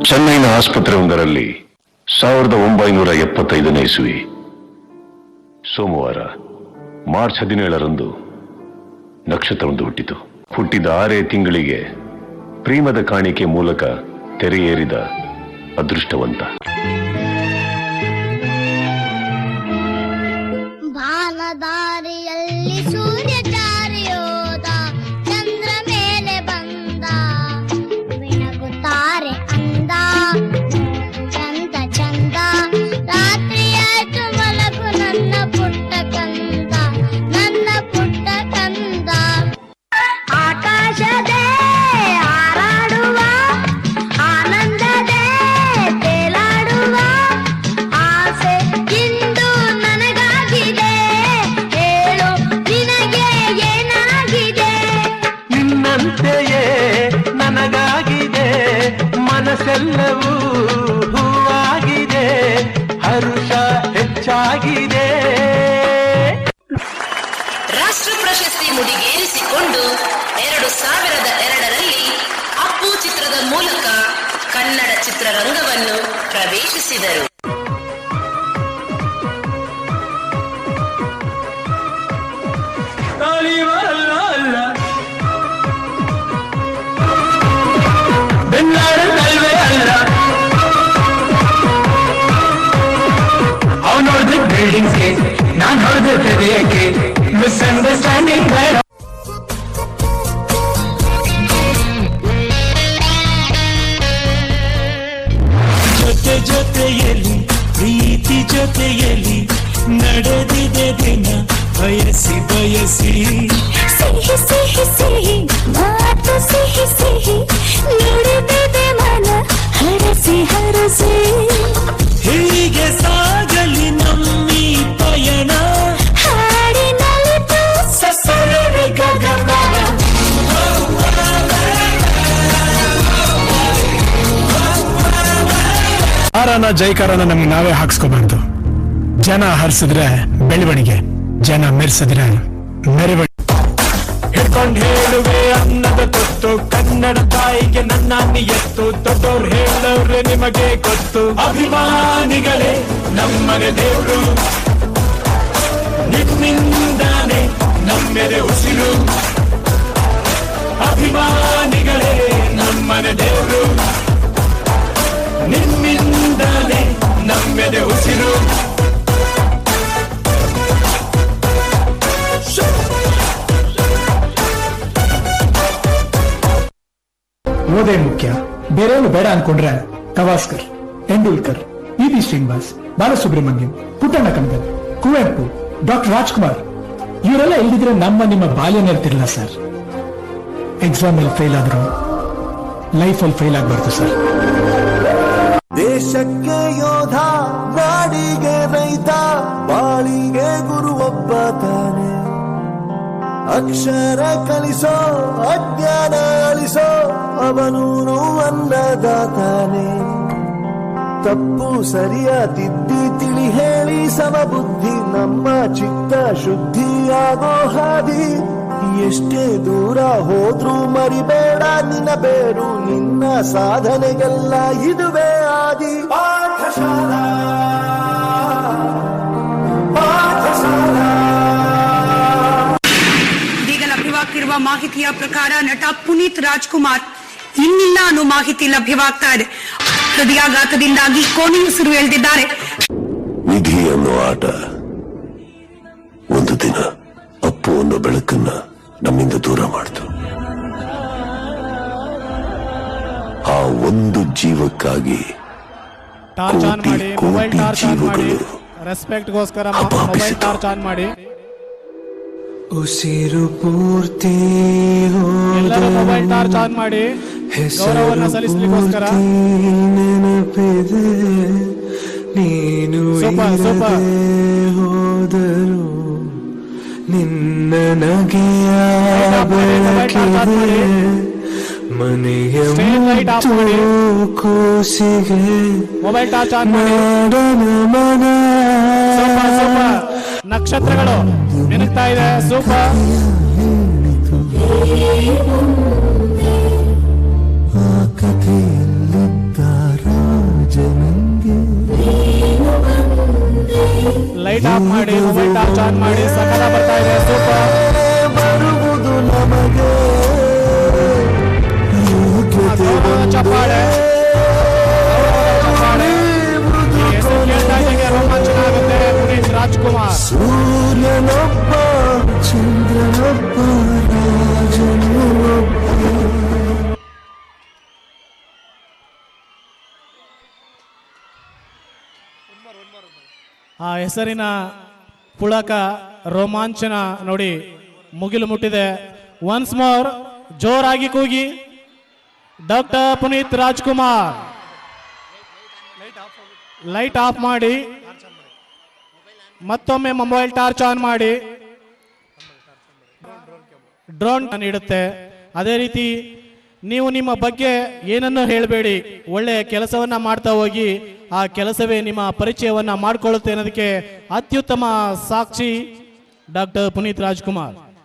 ಚೆನ್ನೈನ ಆಸ್ಪತ್ರೆಯೊಂದರಲ್ಲಿ 1975ನೇ ಇಸ್ವಿ ಸೋಮವಾರ ಮಾರ್ಚ್ 17ರಂದು ನಕ್ಷತ್ರವೊಂದು ಹುಟ್ಟಿತು. ಹುಟ್ಟಿದ 6 ತಿಂಗಳಿಗೆ ಪ್ರೇಮದ ಕಾಣಿಕೆ ಮೂಲಕ ತೆರೆಯೇರಿದ ಅದೃಷ್ಟವಂತ. ಬಾನದಾರಿಯಲ್ಲಿ ಸೂರ್ಯ ಚಾರಿಯೋದ, ಚಂದ್ರ ಮೇಲೆ ಬಂದ, ಬೆಳಗುತ್ತಾರೆ ಅಂದ, ಚಂದ ಚಂದ. ರಾತ್ರಿಯಾಯ್ತು ಮಲಗು ನನ್ನ ಪುಟ್ಟ ಕಂದ, ನನ್ನ ಪುಟ್ಟ ಕಂದ. ಆಕಾಶದೇ ಹಾರಾಡುವ, ಆನಂದದೇ ತೇಲಾಡುವ ಆಸೆ ಇಂದು ನನಗಾಗಿದೆ. ಹೇಳು ನಿನಗೆ ಏನಾಗಿದೆ? ನಿನ್ನಂತೆಯೇ ನನಗಾಗಿದೆ, ಮನಸ್ಸೆಲ್ಲವೂ ಹೂವಾಗಿದೆ, ಹರುಷ ಹೆಚ್ಚಾಗಿದೆ. ರಾಷ್ಟ್ರ ಪ್ರಶಸ್ತಿ ಮುಡಿಗೇರಿಸಿಕೊಂಡು 2002ರಲ್ಲಿ ಅಪ್ಪು ಚಿತ್ರದ ಮೂಲಕ ಕನ್ನಡ ಚಿತ್ರರಂಗವನ್ನು ಪ್ರವೇಶಿಸಿದರು. ಅವನು ನೋಡಿದ್ರೆ ಬಿಲ್ಡಿಂಗ್ಸ್ಗೆ, ನಾನು ನೋಡಿದ್ರೆ ಹೃದಯಕ್ಕೆ. ಮಿಸ್ಅಂಡರ್ಸ್ಟ್ಯಾಂಡಿಂಗ್ ಬೇಡ. ಜೊತೆ ಜೊತೆಯಲ್ಲಿ ಪ್ರೀತಿ ಜೊತೆಯಲ್ಲಿ ನಡೆದಿದೆ ದಿನ ಬಯಸಿ ಬಯಸಿ. ಸಿಹಿ ಸಿಹಿ ಸಿಹಿ ಮಾತು ಸಿಹಿ ಸಿಹಿ ನುಡಿದಿದೆ ಮನ ಹರಸಿ ಹರಸಿ. ಹೀಗೆ ಸಾಗಲಿ ನಮ್ಮಿ ಪಯಣ, ಹಾಡಿನಲಿತು ಸಸರವೆ ಗಗನ. ಆರಾನ ಜೈಕಾರನ ನಮ್ಗೆ ನಾವೇ ಹಾಕ್ಸ್ಕೋಬಾರ್ದು. ಜನ ಹರಿಸಿದ್ರೆ ಬೆಳವಣಿಗೆ, ಜನ ಮೆರೆಸಿದ್ರೆ ಮೆರವಣಿಗೆ. ಹಿಡ್ಕೊಂಡು ಹೇಳುವೆ ಅನ್ನದ ತೊತ್ತು, ಕನ್ನಡ ತಾಯಿಗೆ ನನ್ನ ನಿಯತ್ತು. ದೊಡ್ಡೋರು ಹೇಳವ್ರೆ ನಿಮಗೆ ಗೊತ್ತು. ಅಭಿಮಾನಿಗಳೇ ನಮ್ಮನೆ ದೇವ್ರು, ನಿಮ್ಮಿಂದಾನೆ ನಮ್ಮೆದೆ ಉಸಿರು. ಅಭಿಮಾನಿಗಳೇ ನಮ್ಮನೆ ದೇವ್ರು, ನಿಮ್ಮಿಂದಾನೆ ನಮ್ಮೆದೆ ಉಸಿರು. ಓದೇ ಮುಖ್ಯ, ಬೇರೆಯವರು ಬೇಡ ಅನ್ಕೊಂಡ್ರೆ ಗವಾಸ್ಕರ್, ತೆಂಡೂಲ್ಕರ್, ಪಿ.ಬಿ. ಶ್ರೀನಿವಾಸ್, ಬಾಲಸುಬ್ರಹ್ಮಣ್ಯಂ, ಪುಟ್ಟಣ್ಣ ಕಣಗಲ್, ಕುವೆಂಪು, ಡಾಕ್ಟರ್ ರಾಜ್ಕುಮಾರ್ ಇವರೆಲ್ಲ ಇಲ್ದಿದ್ರೆ ನಿಮ್ಮ ಬಾಲ್ಯನೇ ಇರ್ತಿರಲಿಲ್ಲ ಸರ್. ಎಕ್ಸಾಮ್ ಅಲ್ಲಿ ಫೇಲ್ ಆದ್ರು ಲೈಫಲ್ಲಿ ಫೇಲ್ ಆಗ್ಬಾರ್ದು ಸರ್. ದೇಶಕ್ಕೆ ಯೋಧ, ನಾಡಿಗೆ ರೈತ, ಬಾಳಿಗೆ ಗುರು ಒಬ್ಬ ತಾನೆ. ಅಕ್ಷರ ಕಲಿಸೋ, ಅಜ್ಞಾನ ಅಳಿಸೋ, ಅವನೂನು ಅನ್ನದಾತಾನೆ. ತಪ್ಪು ಸರಿಯ ತಿದ್ದಿ ತಿಳಿ ಹೇಳಿ ಸಮಬುದ್ಧಿ, ನಮ್ಮ ಚಿತ್ತ ಶುದ್ಧಿಯಾಗೋ ಹಾದಿ. ಎಷ್ಟೇ ದೂರ ಹೋದ್ರೂ ಮರಿಬೇಡ ನಿನ್ನ ಬೇರು, ನಿನ್ನ ಸಾಧನೆಗೆಲ್ಲ ಇದುವೇ ಆದಿ. ಪಾಠಶಾಲಾ ಪಾಠಶಾಲಾ. ಇದೀಗ ಲಭ್ಯವಾಗ್ತಿರುವ ಮಾಹಿತಿಯ ಪ್ರಕಾರ ನಟ ಪುನೀತ್ ರಾಜ್ಕುಮಾರ್ ಇನ್ನಿಲ್ಲ ಅನ್ನೋ ಮಾಹಿತಿ ಲಭ್ಯವಾಗ್ತಾ ಇದೆ. ಹೃದಯಾಘಾತದಿಂದಾಗಿ ಕೊನೆಯುಸಿರು ಎಳೆದಿದ್ದಾರೆ. ವಿಧಿ ಅನ್ನೋ ಆಟ ಒಂದು ದಿನ ಅಪ್ಪು ಅನ್ನೋ ಬೆಳಕನ್ನ ನಮ್ಮಿಂದ ದೂರ ಮಾಡ್ತು. ಆ ಒಂದು ಜೀವಕ್ಕಾಗಿ ಕೋಟಿ ಕೋಟಿ ಜೀವಗಳು ರೆಸ್ಪೆಕ್ಟ್ಗೋಸ್ಕರ ಮೊಬೈಲ್ ಟಾರ್ಚ್ ಆನ್ ಮಾಡಿ. ಉಸಿರು ಪೂರ್ತಿ ಮೊಬೈಲ್ ಟಾರ್ಚ್ ಆನ್ ಮಾಡಿ, ಗೌರವವನ್ನು ಸಲ್ಲಿಸಲಿಕ್ಕೋಸ್ಕರ. ನೆನಪಿದೆ ನೀನು ಹೋದರು, ನಿನ್ನ ನಗೆಯ ಬೆಳಕಿದೆ ಮನೆಯ ಕೂಸಿಗೆ. ಮೊಬೈಲ್ ಟಾರ್ಚ್ ಆನ್ ಮಾಡಿ. ಮನ ನಕ್ಷತ್ರಗಳು ನೆನಗ್ತಾ ಇದೆ. ಸೂಪರ್. ಆ ಕಥೆಯಲ್ಲಿದ್ದಾರೆ ಆಫ್ ಮಾಡಿ ಮೊಬೈಲ್ ಟಾರ್ಚ್ ಆನ್ ಮಾಡಿ ಸಕಲ ಬರ್ತಾ ಇದೆ ಸೂಪರ್ ಬರುವುದು ನಮಗೆ ಚಪ್ಪಾಳೆ ಕೇಳ್ತಾ ಇದ್ದಂಗೆ ರೋಮಾಂಚನ ಆಗುತ್ತೆ ಪುನೀತ್ ರಾಜ್ಕುಮಾರ್ ಸೂರ್ಯನೊಬ್ಬ ಚಂದ್ರನೊಬ್ಬ ರಾಜನೊಬ್ಬ ಆ ಹೆಸರಿನ ಪುಳಕ ರೋಮಾಂಚನ ನೋಡಿ ಮುಗಿಲು ಮುಟ್ಟಿದೆ. ಒನ್ಸ್ ಮೋರ್ ಜೋರಾಗಿ ಕೂಗಿ doctor Puneeth Rajkumar. Light off ಮಾಡಿ ಮತ್ತೊಮ್ಮೆ ಮೊಬೈಲ್ ಟಾರ್ಚ್ ಆನ್ ಮಾಡಿ. ಡ್ರೋನ್ ನೀಡುತ್ತೆ. ಅದೇ ರೀತಿ ನೀವು ನಿಮ್ಮ ಬಗ್ಗೆ ಏನನ್ನೂ ಹೇಳಬೇಡಿ, ಒಳ್ಳೆಯ ಕೆಲಸವನ್ನ ಮಾಡ್ತಾ ಹೋಗಿ, ಆ ಕೆಲಸವೇ ನಿಮ್ಮ ಪರಿಚಯವನ್ನ ಮಾಡಿಕೊಳ್ಳುತ್ತೆ ಅನ್ನೋದಕ್ಕೆ ಅತ್ಯುತ್ತಮ ಸಾಕ್ಷಿ ಡಾಕ್ಟರ್ ಪುನೀತ್ ರಾಜ್ಕುಮಾರ್.